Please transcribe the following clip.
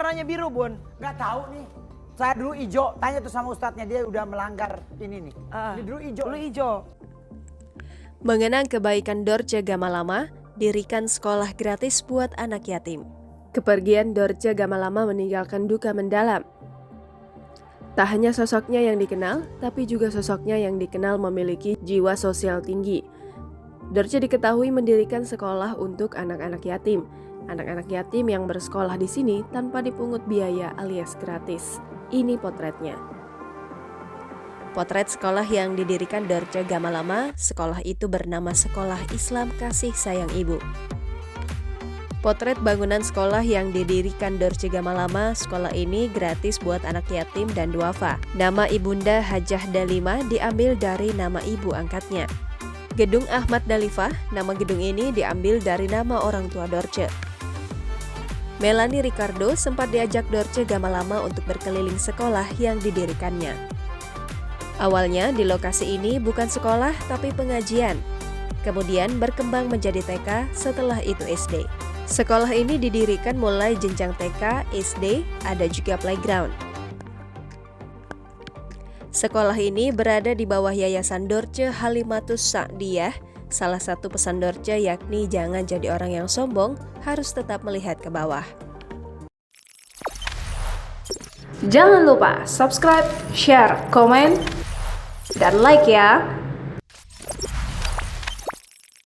warnanya biru, Bun? Nggak tahu nih. Saya dulu hijau, tanya tuh sama ustadznya, dia udah melanggar ini nih. Ini dulu hijau. Dulu hijau. Mengenang kebaikan Dorce Gamalama, dirikan sekolah gratis buat anak yatim. Kepergian Dorce Gamalama meninggalkan duka mendalam. Tak hanya sosoknya yang dikenal, tapi juga sosoknya yang dikenal memiliki jiwa sosial tinggi. Dorce diketahui mendirikan sekolah untuk anak-anak yatim. Anak-anak yatim yang bersekolah di sini tanpa dipungut biaya alias gratis. Ini potretnya. Potret sekolah yang didirikan Dorce Gamalama, sekolah itu bernama Sekolah Islam Kasih Sayang Ibu. Potret bangunan sekolah yang didirikan Dorce Gamalama, sekolah ini gratis buat anak yatim dan duafa. Nama Ibunda Hajah Dalima diambil dari nama ibu angkatnya. Gedung Ahmad Dalifah, nama gedung ini diambil dari nama orang tua Dorce. Melanie Ricardo sempat diajak Dorce Gamalama untuk berkeliling sekolah yang didirikannya. Awalnya di lokasi ini bukan sekolah tapi pengajian. Kemudian berkembang menjadi TK, setelah itu SD. Sekolah ini didirikan mulai jenjang TK, SD, ada juga playground. Sekolah ini berada di bawah Yayasan Dorce Halimatus Sa'diyah. Salah satu pesan Dorce yakni jangan jadi orang yang sombong, harus tetap melihat ke bawah. Jangan lupa subscribe, share, komen, dan like ya!